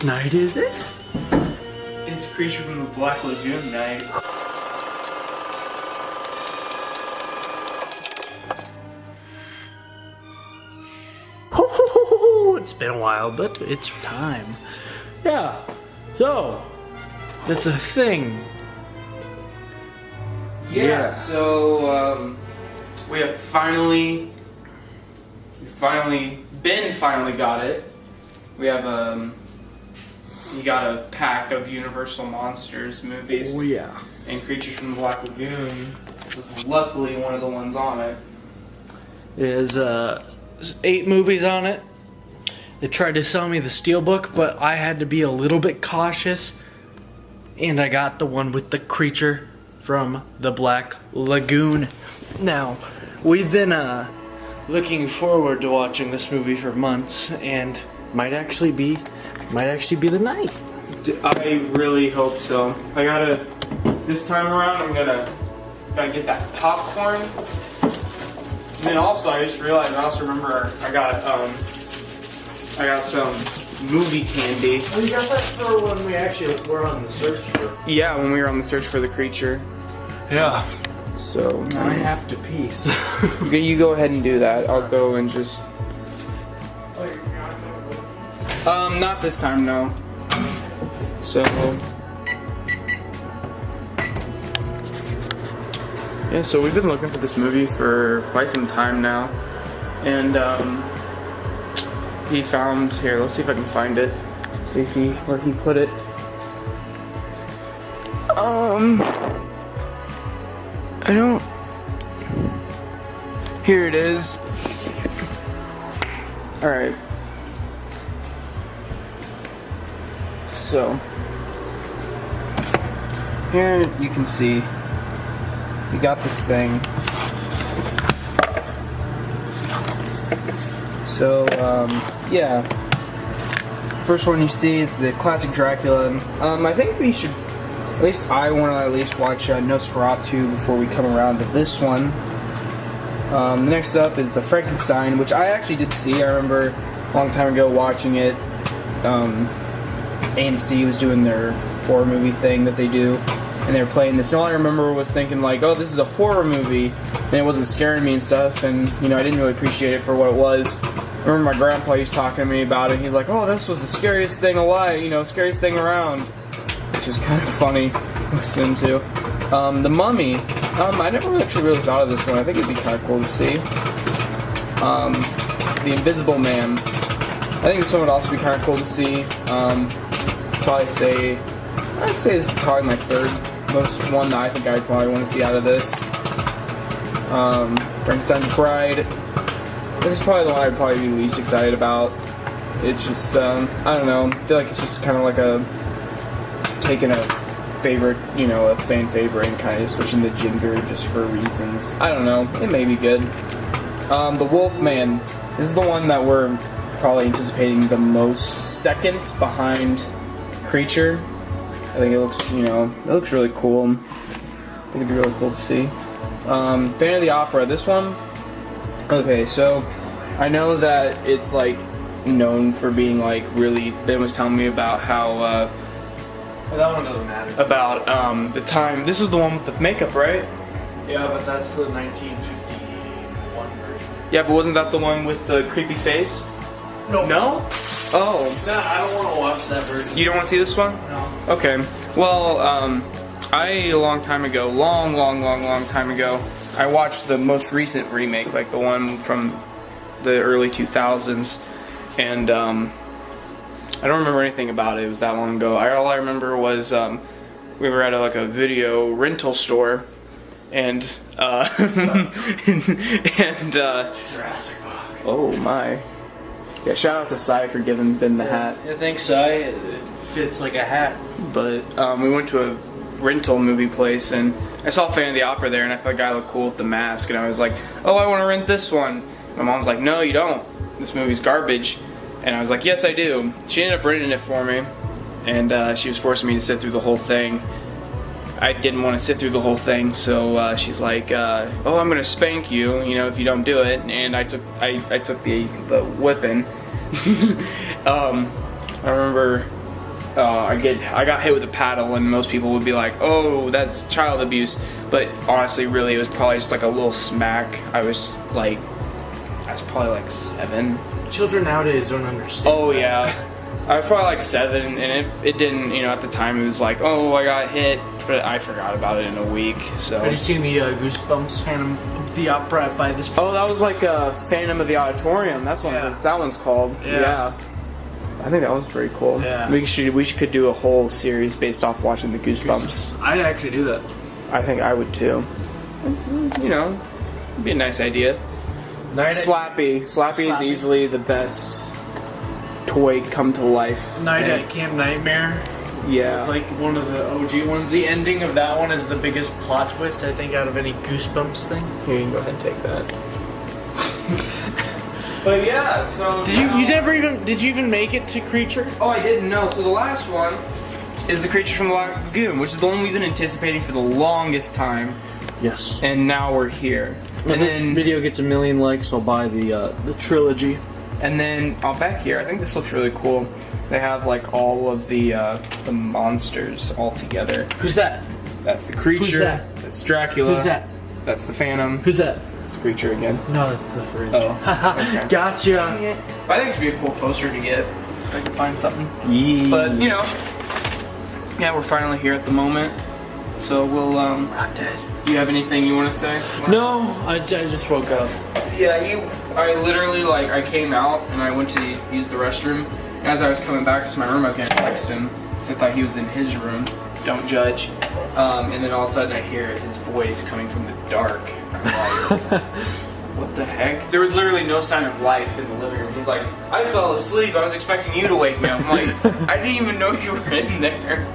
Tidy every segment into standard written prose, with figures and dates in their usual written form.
night is it? It's Creature from the Black Lagoon night. It's been a while, but it's time. Yeah, so, that's a thing. Yeah, so, we have finally got it. We have, you got a pack of Universal Monsters movies. Oh yeah. And Creatures from the Black Lagoon was luckily one of the ones on it. There's 8 movies on it. They tried to sell me the steelbook, but I had to be a little bit cautious. And I got the one with the Creature from the Black Lagoon. Now, we've been looking forward to watching this movie for months, and might actually be the night. I really hope so. This time around, I'm gotta get that popcorn. And then also, I just realized, I also remember I got some movie candy. Oh, you got that for when we actually were on the search for. Yeah, when we were on the search for the creature. Yeah. So I have to pee. So. You go ahead and do that. I'll go and just. Not this time, no. So. Yeah, so we've been looking for this movie for quite some time now, and he found here. Let's see if I can find it. See where he put it. I don't. Here it is. All right. So here you can see. We got this thing. So, yeah. First one you see is the classic Dracula. I think we should, at least I want to at least watch Nosferatu before we come around to this one. Next up is the Frankenstein, which I actually did see. I remember a long time ago watching it. AMC was doing their horror movie thing that they do. And they were playing this, and all I remember was thinking like, oh, this is a horror movie, and it wasn't scaring me and stuff, and I didn't really appreciate it for what it was. I remember my grandpa used talking to me about it. He's like, oh, this was the scariest thing alive, scariest thing around, which is kind of funny to listen to. The Mummy, I never actually really thought of this one. I think it'd be kind of cool to see. The Invisible Man, I think this one would also be kind of cool to see. I'd say this is probably my third most one that I think I'd probably want to see out of this. Frankenstein's Bride. This is probably the one I'd probably be least excited about. It's just, I don't know. I feel like it's just kind of like taking a favorite, a fan favorite and kind of switching the gender just for reasons. I don't know. It may be good. The Wolfman. This is the one that we're probably anticipating the most, second behind Creature. I think it looks really cool. I think it'd be really cool to see. Phantom of the Opera. This one, okay, so I know that it's like known for being like really. Ben was telling me about how. Well, that one doesn't matter. About the time. This was the one with the makeup, right? Yeah, but that's the 1951 version. Yeah, but wasn't that the one with the creepy face? No. No? Oh. No, I don't want to watch that version. You don't want to see this one? No. Okay. Well, a long time ago, long time ago, I watched the most recent remake, like the one from the early 2000s, and I don't remember anything about it. It was that long ago. All I remember was we were at a video rental store, and Jurassic Park. Oh my. Yeah, shout out to Sai for giving Ben the hat. I think Sai, it fits like a hat. But we went to a rental movie place, and I saw Phantom of the Opera there, and I thought the guy looked cool with the mask, and I was like, oh, I want to rent this one. My mom's like, no, you don't. This movie's garbage. And I was like, yes, I do. She ended up renting it for me, and she was forcing me to sit through the whole thing. I didn't want to sit through the whole thing, so she's like, oh, I'm gonna spank you, if you don't do it. And I took the whipping. I remember I got hit with a paddle, and most people would be like, "Oh, that's child abuse," but honestly, really, it was probably just like a little smack. I was probably like 7. Children nowadays don't understand. Oh yeah, I was probably like 7, and it didn't, at the time it was like, oh, I got hit, but I forgot about it in a week. So. Have you seen the Goosebumps Phantom of the Opera by this? Oh, that was like Phantom of the Auditorium. That's what that one's called. Yeah. I think that was pretty cool. Yeah. We could do a whole series based off watching the Goosebumps. I'd actually do that. I think I would too. It'd be a nice idea. Slappy is easily the best toy come to life. Night at Camp Nightmare. Yeah. Like one of the OG ones. The ending of that one is the biggest plot twist, I think, out of any Goosebumps thing. Here, you can go ahead and take that. But yeah, so did you even make it to Creature? Oh, I didn't know. So the last one is the Creature from the Lagoon, which is the one we've been anticipating for the longest time. Yes. And now we're here. And this video gets 1 million likes, I'll buy the trilogy. And then back here, I think this looks really cool. They have like all of the monsters all together. Who's that? That's the Creature. Who's that? That's Dracula. Who's that? That's the Phantom. Who's that? It's the Creature again. No, that's the fridge. Oh. Okay. Gotcha. But I think it'd be a cool poster to get. If I can find something. Yeah. But yeah, we're finally here at the moment. So we'll Not dead. Do you have anything you want to say? No, I just woke up. Yeah, I literally, I came out and I went to use the restroom. As I was coming back to my room, I was going to text him. So I thought he was in his room. Don't judge. And then all of a sudden I hear his voice coming from the dark. I'm like, what the heck? There was literally no sign of life in the living room. He's like, I fell asleep. I was expecting you to wake me up. I'm like, I didn't even know you were in there.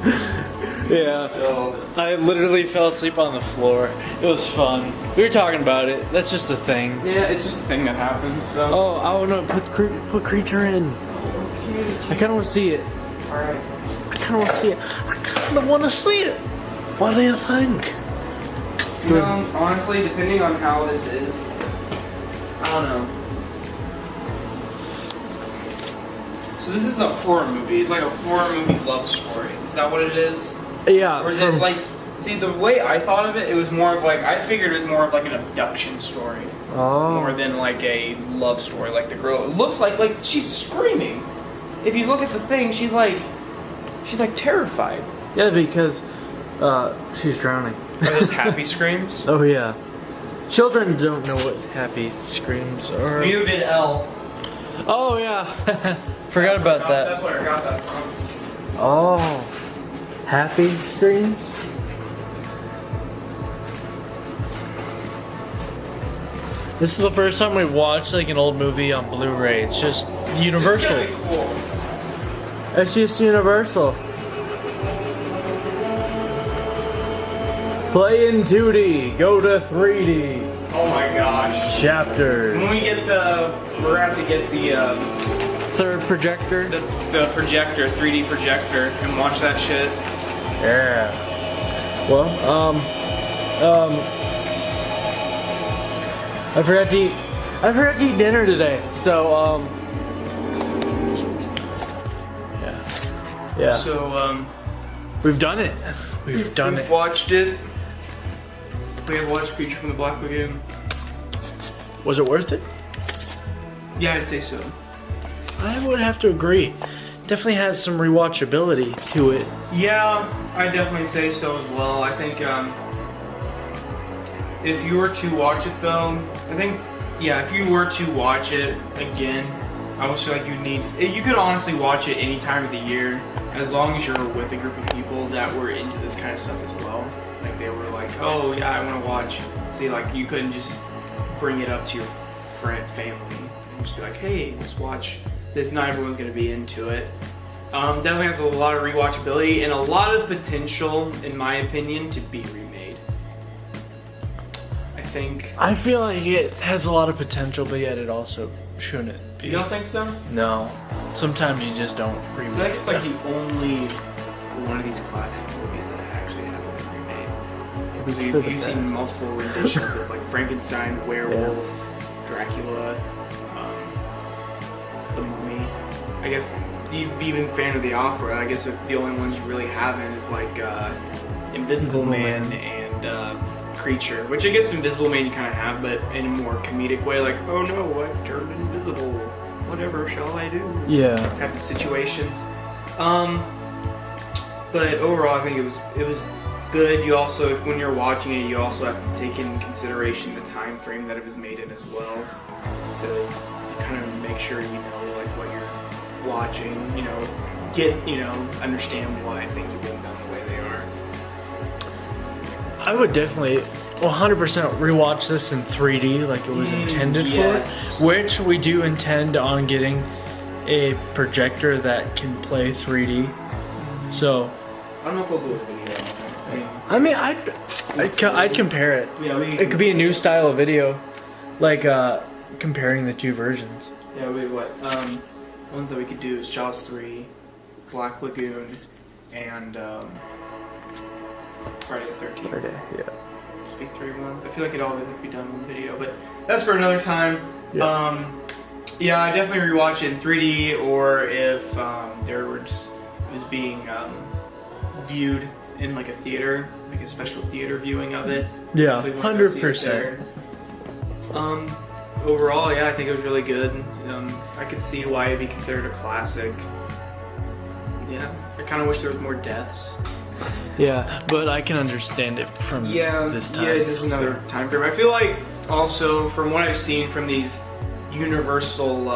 Yeah. So, I literally fell asleep on the floor. It was fun. We were talking about it. That's just a thing. yeah, it's just a thing that happens. So. Oh, I want to put Creature in. I kind of want to see it. Alright. I kind of want to see it. I kind of want to see it. What do you think? Honestly, depending on how this is, I don't know. So this is a horror movie. It's like a horror movie love story. Is that what it is? Yeah. Or is it like, see, the way I thought of it, it was more of like, I figured it was more of like an abduction story. Oh. More than like a love story. Like the girl, it looks like she's screaming. If you look at the thing, she's like terrified. Yeah, because she's drowning. Are those happy screams? Oh yeah. Children don't know what happy screams are. Muted L. Oh yeah. Forgot about that. That's where I got that from. Oh. Happy screams? This is the first time we've watched like an old movie on Blu-ray. It's just Universal. It's really cool. It's just Universal. Play in 2D, go to 3D. Oh my gosh. Chapters. When we get we're gonna have to get the Third projector. the projector, 3D projector, and watch that shit. Yeah. Well, I forgot to eat dinner today. So, yeah. So, We've done it. We've done it. Watched it. We have watched Creature from the Black Lagoon. Was it worth it? Yeah, I'd say so. I would have to agree. Definitely has some rewatchability to it. Yeah, I definitely say so as well. I think if you were to watch it though, if you were to watch it again, I almost feel like you could honestly watch it any time of the year, as long as you're with a group of people that were into this kind of stuff as well. Like they were like, oh yeah, I want to watch. See, like you couldn't just bring it up to your family and just be like, hey, let's watch this. Not everyone's going to be into it. Definitely has a lot of rewatchability and a lot of potential, in my opinion, to be remade. I feel like it has a lot of potential, but yet it also shouldn't be. You don't think so? No. Sometimes you just don't remake That's stuff. like the only one of these classic movies that actually haven't been remade. So you've seen multiple renditions of like Frankenstein, Werewolf, Dracula, The Mummy. I guess even fan of the opera, I guess the only ones you really haven't is like Invisible Man and Creature, which I guess Invisible Man you kind of have, but in a more comedic way, like, oh no, I turned invisible, whatever shall I do? Yeah. Type of situations. But overall, I think it was good. You also, when you're watching it, you also have to take in consideration the time frame that it was made in as well, to kind of make sure you know like what you're watching. Understand why things are being done the way they are. I would definitely 100% rewatch this in 3D like it was intended for, which we do intend on getting a projector that can play 3D. So I don't know if we'll do a video. I'd compare it. Yeah, it could be a new style of video, like comparing the two versions. Yeah, ones that we could do is Jaws 3, Black Lagoon, and Friday the 13th. Friday, yeah. Those be 3 ones. I feel like it all would be done in one video, but that's for another time. Yeah. Yeah, I definitely rewatch it in 3D, or if it was being viewed in like a theater, like a special theater viewing of it. Yeah, 100%. Overall, yeah, I think it was really good. I could see why it'd be considered a classic. Yeah, I kind of wish there was more deaths. Yeah, but I can understand it from this time. Yeah, this is another time frame. I feel like also from what I've seen from these Universal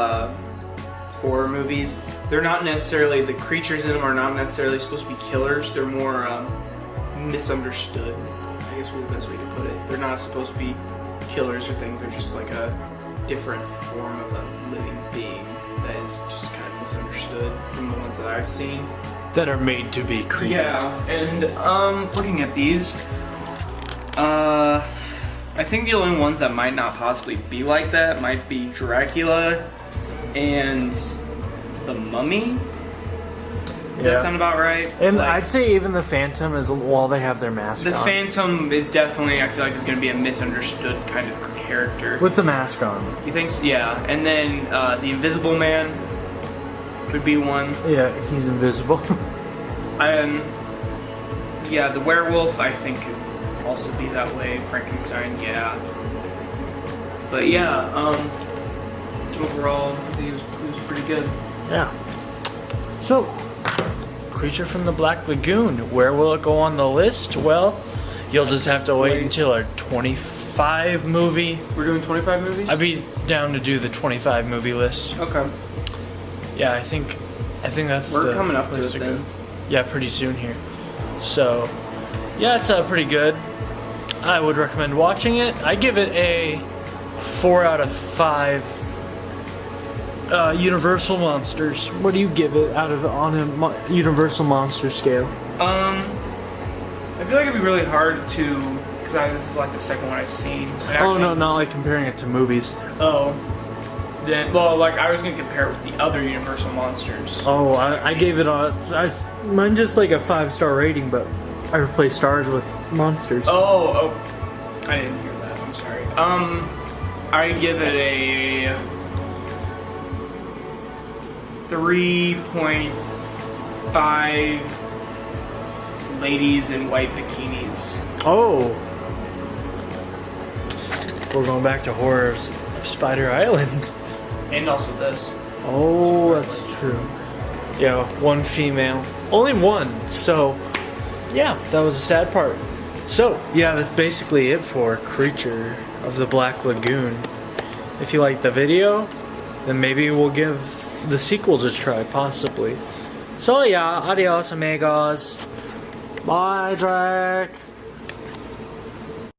horror movies, they're not necessarily, the creatures in them are not necessarily supposed to be killers. They're more misunderstood, I guess would be the best way to put it. They're not supposed to be killers or things. They're just like a different form of a living being that is just kind of misunderstood from the ones that I've seen. That are made to be creepy. Yeah, and looking at these, I think the only ones that might not possibly be like that might be Dracula and the Mummy. Does that sound about right? And like, I'd say even the Phantom is, while they have their mask on. The Phantom is definitely, I feel like, is going to be a misunderstood kind of character. With the mask on. You think so? Yeah. And then the Invisible Man would be one. Yeah, he's invisible. Yeah, the werewolf, I think, could also be that way. Frankenstein, yeah. But yeah, overall, it was pretty good. Yeah. So, Creature from the Black Lagoon, where will it go on the list? Well, you'll just have to wait until our 25 movie. We're doing 25 movies? I'd be down to do the 25 movie list. Okay. Yeah, I think that's We're coming up to it then. Yeah, pretty soon here. So, yeah, it's pretty good. I would recommend watching it. I give it a 4 out of 5 Universal Monsters. What do you give it on a Universal Monster scale? I feel like it'd be really hard to, because this is like the second one I've seen. Oh no, not like comparing it to movies. Oh. Then, well, like I was gonna compare it with the other Universal Monsters. Oh, I gave it mine just like a 5-star rating, but I replaced stars with monsters. Oh, I didn't hear that. I'm sorry. I give it a 3.5 ladies in white bikinis. Oh, we're going back to horrors of Spider Island. And also this. Oh, that's true. Yeah, one female. Only one. So, yeah, that was a sad part. So, yeah, that's basically it for Creature of the Black Lagoon. If you like the video, then maybe we'll give the sequels a try, possibly. So, yeah, adios, amigos. Bye, Drake.